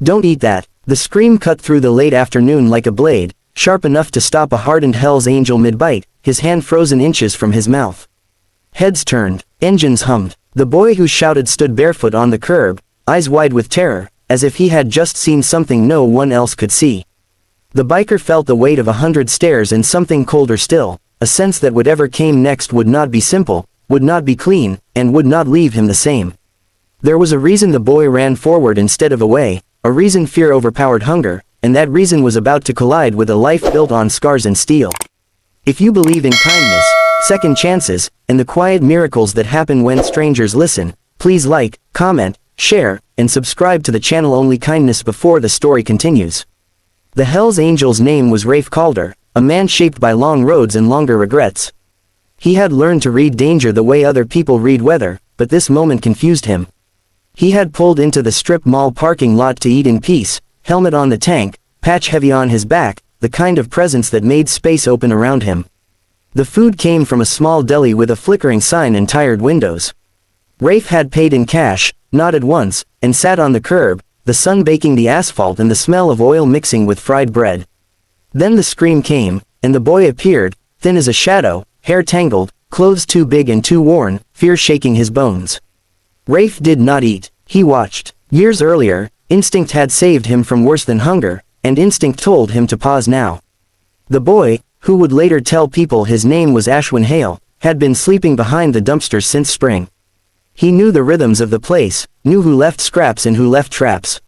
Don't eat that. The scream cut through the late afternoon like a blade, sharp enough to stop a hardened Hell's Angel mid-bite, his hand frozen inches from his mouth. Heads turned, engines hummed. The boy who shouted stood barefoot on the curb, eyes wide with terror, as if he had just seen something no one else could see. The biker felt the weight of 100 stares and something colder still, a sense that whatever came next would not be simple, would not be clean, and would not leave him the same. There was a reason the boy ran forward instead of away, a reason fear overpowered hunger, and that reason was about to collide with a life built on scars and steel. If you believe in kindness, second chances, and the quiet miracles that happen when strangers listen, please like, comment, share, and subscribe to the channel. Only kindness before the story continues. The Hell's Angel's name was Rafe Calder, a man shaped by long roads and longer regrets. He had learned to read danger the way other people read weather, but this moment confused him. He had pulled into the strip mall parking lot to eat in peace, helmet on the tank, patch heavy on his back, the kind of presence that made space open around him. The food came from a small deli with a flickering sign and tired windows. Rafe had paid in cash, nodded once, and sat on the curb, the sun baking the asphalt and the smell of oil mixing with fried bread. Then the scream came, and the boy appeared, thin as a shadow, hair tangled, clothes too big and too worn, fear shaking his bones. Rafe did not eat, he watched. Years earlier, instinct had saved him from worse than hunger, and instinct told him to pause now. The boy, who would later tell people his name was Ashwin Hale, had been sleeping behind the dumpsters since spring. He knew the rhythms of the place, knew who left scraps and who left traps.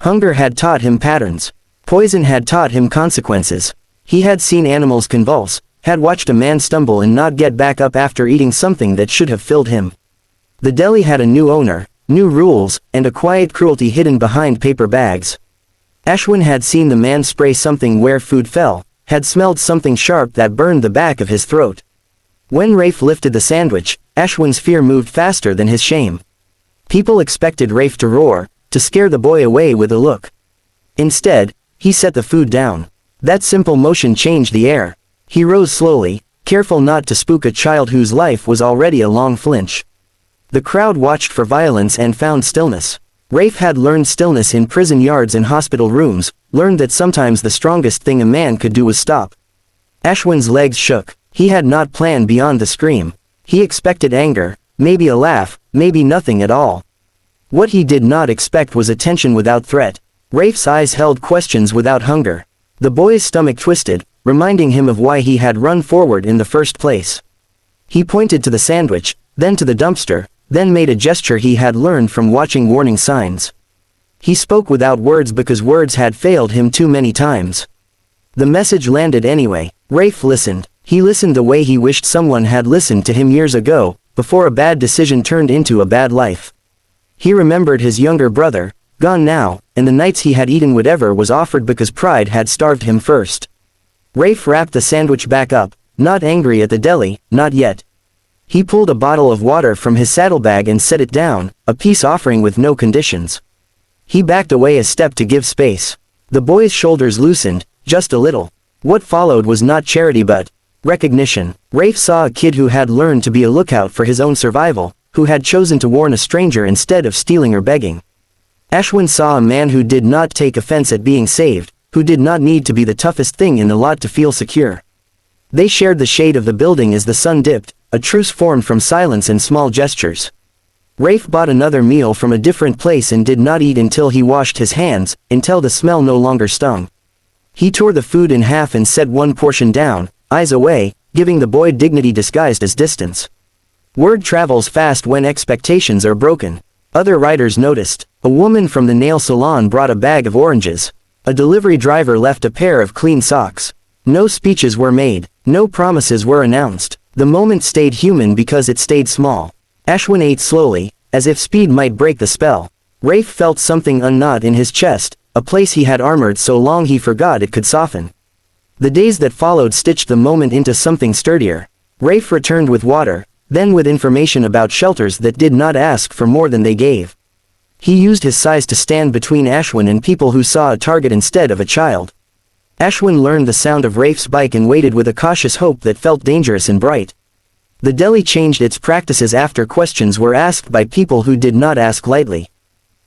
Hunger had taught him patterns. Poison had taught him consequences. He had seen animals convulse, had watched a man stumble and not get back up after eating something that should have filled him. The deli had a new owner, new rules, and a quiet cruelty hidden behind paper bags. Ashwin had seen the man spray something where food fell, had smelled something sharp that burned the back of his throat. When Rafe lifted the sandwich, Ashwin's fear moved faster than his shame. People expected Rafe to roar, to scare the boy away with a look. Instead, he set the food down. That simple motion changed the air. He rose slowly, careful not to spook a child whose life was already a long flinch. The crowd watched for violence and found stillness. Rafe had learned stillness in prison yards and hospital rooms, learned that sometimes the strongest thing a man could do was stop. Ashwin's legs shook. He had not planned beyond the scream. He expected anger, maybe a laugh, maybe nothing at all. What he did not expect was attention without threat. Rafe's eyes held questions without hunger. The boy's stomach twisted, reminding him of why he had run forward in the first place. He pointed to the sandwich, then to the dumpster, then made a gesture he had learned from watching warning signs. He spoke without words because words had failed him too many times. The message landed anyway. Rafe listened. He listened the way he wished someone had listened to him years ago, before a bad decision turned into a bad life. He remembered his younger brother, gone now, and the nights he had eaten whatever was offered because pride had starved him first. Rafe wrapped the sandwich back up, not angry at the deli, not yet. He pulled a bottle of water from his saddlebag and set it down, a peace offering with no conditions. He backed away a step to give space. The boy's shoulders loosened, just a little. What followed was not charity but recognition. Rafe saw a kid who had learned to be a lookout for his own survival, who had chosen to warn a stranger instead of stealing or begging. Ashwin saw a man who did not take offense at being saved, who did not need to be the toughest thing in the lot to feel secure. They shared the shade of the building as the sun dipped, a truce formed from silence and small gestures. Rafe bought another meal from a different place and did not eat until he washed his hands, until the smell no longer stung. He tore the food in half and set one portion down, eyes away, giving the boy dignity disguised as distance. Word travels fast when expectations are broken. Other riders noticed. A woman from the nail salon brought a bag of oranges. A delivery driver left a pair of clean socks. No speeches were made. No promises were announced. The moment stayed human because it stayed small. Ashwin ate slowly, as if speed might break the spell. Rafe felt something unknot in his chest, a place he had armored so long he forgot it could soften. The days that followed stitched the moment into something sturdier. Rafe returned with water, then with information about shelters that did not ask for more than they gave. He used his size to stand between Ashwin and people who saw a target instead of a child. Ashwin learned the sound of Rafe's bike and waited with a cautious hope that felt dangerous and bright. The deli changed its practices after questions were asked by people who did not ask lightly.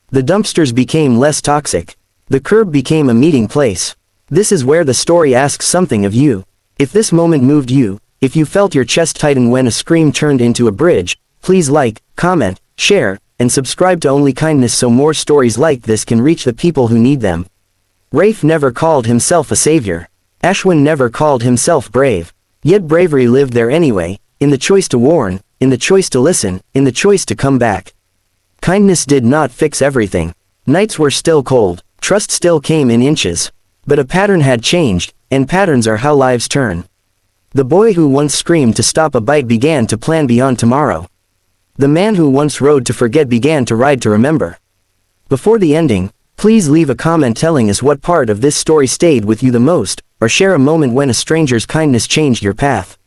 The dumpsters became less toxic. The curb became a meeting place. This is where the story asks something of you. If this moment moved you, if you felt your chest tighten when a scream turned into a bridge, please like, comment, share, and subscribe to Only Kindness so more stories like this can reach the people who need them. Rafe never called himself a savior. Ashwin never called himself brave. Yet bravery lived there anyway, in the choice to warn, in the choice to listen, in the choice to come back. Kindness did not fix everything. Nights were still cold, trust still came in inches. But a pattern had changed, and patterns are how lives turn. The boy who once screamed to stop a bite began to plan beyond tomorrow. The man who once rode to forget began to ride to remember. Before the ending, please leave a comment telling us what part of this story stayed with you the most, or share a moment when a stranger's kindness changed your path.